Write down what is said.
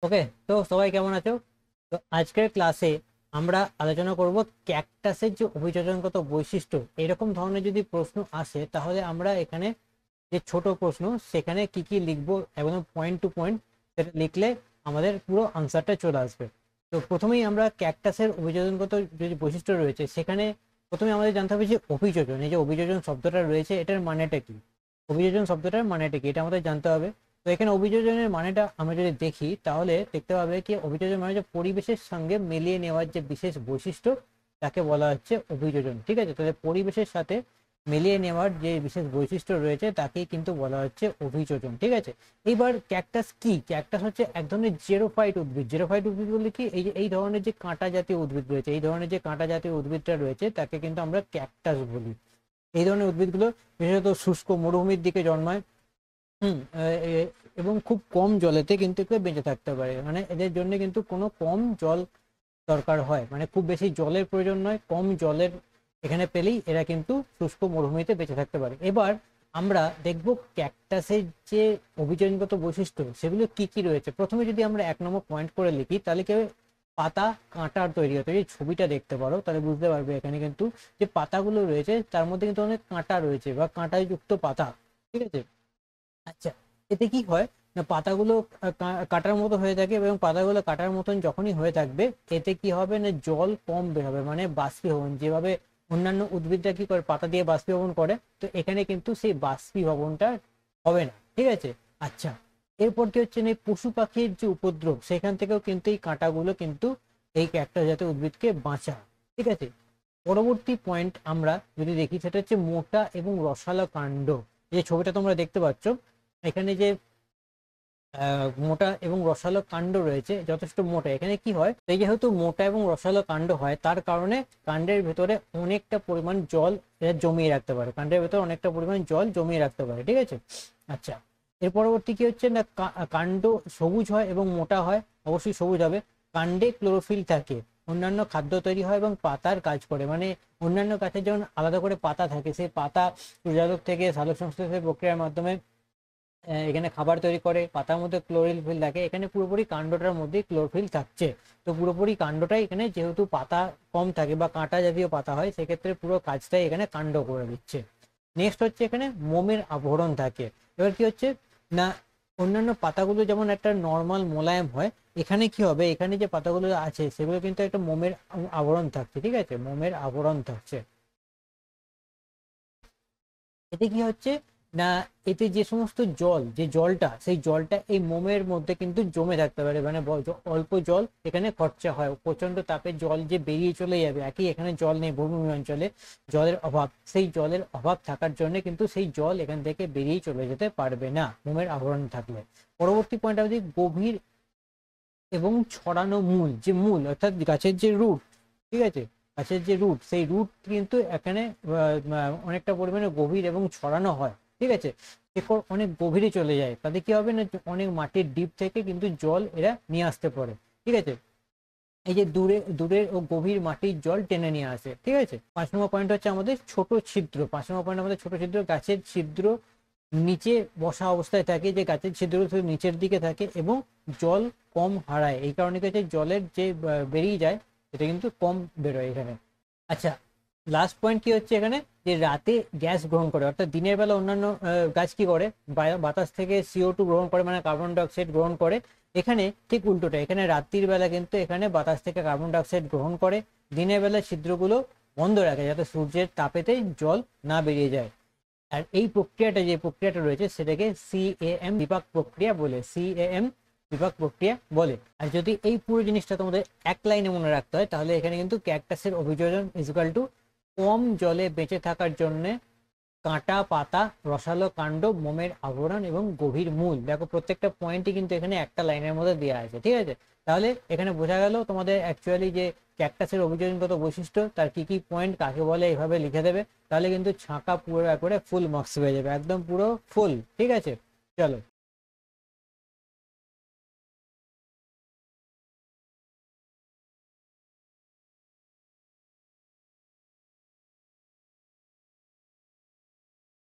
ওকে, তো সবাই কেমন আছো? তো আজকের ক্লাসে আমরা আলোচনা করব ক্যাকটাসের যে অভিযোজনগত বৈশিষ্ট্য। এরকম ধরনের যদি প্রশ্ন আসে তাহলে আমরা এখানে যে ছোট প্রশ্ন সেখানে কি কি লিখবো এবং পয়েন্ট টু পয়েন্ট সেটা লিখলে আমাদের পুরো আনসারটা চলে আসবে। তো প্রথমেই আমরা ক্যাকটাসের অভিযোজনগত যে বৈশিষ্ট্য রয়েছে সেখানে প্রথমে আমাদের জানতে হবে যে অভিযোজন, এই যে অভিযোজন শব্দটা রয়েছে এটার মানেটা কি। অভিযোজন শব্দটার মানেটা কি এটা আমাদের জানতে হবে। তো এখানে অভিযোজনের মানেটা আমরা যদি দেখি তাহলে দেখতে পাবে কি অভিযোজন মানে যে পরিবেশের সঙ্গে মিলিয়ে নেওয়ার যে বিশেষ বৈশিষ্ট্য তাকে বলা হচ্ছে অভিযোজন। ঠিক আছে, তাহলে পরিবেশের সাথে মিলিয়ে নেওয়ার যে বিশেষ বৈশিষ্ট্য রয়েছে তাকেই কিন্তু বলা হচ্ছে অভিযোজন। ঠিক আছে, এইবার ক্যাকটাস কি? ক্যাকটাস হচ্ছে এক ধরনের জেরোফাইট উদ্ভিদ। জেরোফাইট উদ্ভিদ বলতে কি, এই যে এই ধরনের যে কাঁটা জাতীয় উদ্ভিদ রয়েছে, এই ধরনের যে কাঁটা জাতীয় উদ্ভিদটা রয়েছে তাকে কিন্তু আমরা ক্যাকটাস বলি। এই ধরনের উদ্ভিদগুলো বিশেষত শুষ্ক মরুভূমির দিকে জন্মায়। হুম এবং খুব কম জলেতে কিন্তু এগুলো বেঁচে থাকতে পারে, মানে এদের জন্য কিন্তু কোনো কম জল দরকার হয়, মানে খুব বেশি জলের প্রয়োজন নয়, কম জলের এখানে পেলেই এরা কিন্তু শুষ্ক মরুভূমিতে বেঁচে থাকতে পারে। এবার আমরা দেখব ক্যাকটাসের যে অভিযোজনগত বৈশিষ্ট্য সেগুলো কি কি রয়েছে। প্রথমে যদি আমরা 1 নম্বর পয়েন্ট করে লিখি তাহলে কি হবে, পাতা কাঁটার তৈরি হতো। এই ছবিটা দেখতে পারো তাহলে বুঝতে পারবে এখানে কিন্তু যে পাতাগুলো রয়েছে তার মধ্যে কিন্তু অনেক কাঁটা রয়েছে বা কাঁটায় যুক্ত পাতা। ঠিক আছে, আচ্ছা, এতে কি হয় না পাতাগুলো কাটার মতো হয়ে থাকে এবং পাতাগুলো কাটার মতন যখনই হয়ে থাকবে এতে কি হবে না জল কম বের হবে, মানে বাষ্পীভবন যেভাবে অন্যান্য উদ্ভিদরা কি করে পাতা দিয়ে বাষ্পীভবন করে, তো এখানে কিন্তু সেই বাষ্পীভবনটা হবে না। ঠিক আছে, আচ্ছা, এরপর কি হচ্ছে না পশু পাখির যে উপদ্রব সেখান থেকেও কিন্তু এই কাঁটাগুলো কিন্তু এই ক্যাকটাস জাতীয় উদ্ভিদকে বাঁচায়। ঠিক আছে, পরবর্তী পয়েন্ট আমরা যদি দেখি সেটা হচ্ছে মোটা এবং রসালো কাণ্ড। যে ছবিটা তোমরা দেখতে পাচ্ছ এখানে যে মোটা এবং রসালো কাণ্ড রয়েছে, যথেষ্ট মোটা। এখানে কি হয়, এই যেহেতু মোটা এবং রসালো কাণ্ড হয় তার কারণে কাণ্ডের ভেতরে অনেকটা পরিমাণ জল এরা জমিয়ে রাখতে পারে, কাণ্ডের ভেতরে অনেকটা পরিমাণ জল জমিয়ে রাখতে পারে। ঠিক আছে, আচ্ছা, এর পরবর্তী কি হচ্ছে না কাণ্ড সবুজ হয় এবং মোটা হয়, অবশ্যই সবুজ হবে। কাণ্ডে ক্লোরোফিল থাকে, অন্যান্য খাদ্য তৈরি হয় এবং পাতার কাজ করে, মানে অন্যান্য গাছের যেমন আলাদা করে পাতা থাকে, সেই পাতা সূর্যালোক থেকে সালোক সংশ্লেষের প্রক্রিয়ার মাধ্যমে এখানে খাবার তৈরি করে। পাতার মধ্যে ক্লোরোফিল থাকে, এখানে পুরোপুরি কাণ্ডটার মধ্যেই ক্লোরোফিল থাকছে। তো পুরোপুরি কাণ্ডটাই এখানে যেহেতু পাতা কম থাকে বা কাঁটা জাতীয় পাতা হয় সেক্ষেত্রে পুরো কাজটাই এখানে কাণ্ড করে দিচ্ছে। নেক্সট হচ্ছে এখানে মোমের আবরণ থাকে। এবার কি হচ্ছে না অন্যান্য পাতাগুলো যেমন একটা নর্মাল মোলায়েম হয়, এখানে কি হবে, এখানে যে পাতাগুলো আছে সেগুলো কিন্তু একটা মোমের আবরণ থাকছে। ঠিক আছে, মোমের আবরণ থাকছে। এতে কি হচ্ছে না এতে যে সমস্ত জল, যে জলটা সেই জলটা এই মোমের মধ্যে কিন্তু জমে থাকতে পারে, মানে অল্প জল এখানে খরচা হয়, প্রচন্ড তাপে জল যে বেরিয়ে চলে যাবে, একই এখানে জল নেই মরুভূমি অঞ্চলে, জলের অভাব, সেই জলের অভাব থাকার জন্য কিন্তু সেই জল এখান থেকে বেরিয়ে চলে যেতে পারবে না মোমের আবরণ থাকলে। পরবর্তী পয়েন্ট হচ্ছে গভীর এবং ছড়ানো মূল, যে মূল অর্থাৎ গাছের যে রুট। ঠিক আছে, গাছের যে রুট সেই রুট কিন্তু এখানে অনেকটা পরিমাণে গভীর এবং ছড়ানো হয়। ঠিক আছে, শিকড় অনেক গভীরে চলে যায়, তাতে কি হবে না অনেক মাটির ডিপ থেকে কিন্তু জল এরা নিয়ে আসতে পারে। ঠিক আছে, এই যে দূরের ও গভীর মাটির জল টেনে নিয়ে আসে। ঠিক আছে, 5 নম্বর পয়েন্ট হচ্ছে আমাদের ছোট ছিদ্র। 5 নম্বর পয়েন্ট আমাদের ছোট ছিদ্র, গাছের ছিদ্র নিচে বসা অবস্থায় থাকে, যে গাছের ছিদ্র নিচের দিকে থাকে এবং জল কম হারায়, এই কারণে কি হচ্ছে জলের যে বেরিয়ে যায় সেটা কিন্তু কম বেরোয় এখানে। আচ্ছা, লাস্ট পয়েন্ট কি হচ্ছে এখানে, যে রাতে গ্যাস গ্রহণ করে, অর্থাৎ দিনের বেলা অন্যান্য গাছ কি করে বাতাস থেকে CO2 গ্রহণ করে, মানে কার্বন ডাইঅক্সাইড গ্রহণ করে। এখানে ঠিক উল্টোটা, এখানে রাত্রির বেলা কিন্তু এখানে বাতাস থেকে কার্বন ডাইঅক্সাইড গ্রহণ করে, দিনের বেলা ছিদ্রগুলো বন্ধ রাখে যাতে সূর্যের তাপেতে জল না বেরিয়ে যায়। আর এই প্রক্রিয়াটা, যে প্রক্রিয়াটা রয়েছে সেটাকে CAM বিপাক প্রক্রিয়া বলে, CAM বিপাক প্রক্রিয়া বলে। আর যদি এই পুরো জিনিসটা তোমাদের এক লাইনে মনে রাখতে হয় তাহলে এখানে কিন্তু ক্যাকটাসের অভিযোজন ইকুয়াল টু কম জলে বেঁচে থাকার জন্য কাঁটা পাতা, রসালো কাণ্ড, মোমের আবরণ এবং গভীর মূল। দেখো প্রত্যেকটা পয়েন্টই কিন্তু এখানে একটা লাইনের মধ্যে দেওয়া আছে। ঠিক আছে, তাহলে এখানে বোঝা গেল তোমাদের অ্যাকচুয়ালি যে ক্যাকটাসের অভিযোজনগত বৈশিষ্ট্য তার কি কি পয়েন্ট কাকে বলে এইভাবে লিখে দেবে, তাহলে কিন্তু ছাঁকা পুরো একবারে ফুল মার্কস হয়ে যাবে, একদম পুরো ফুল। ঠিক আছে, চলো।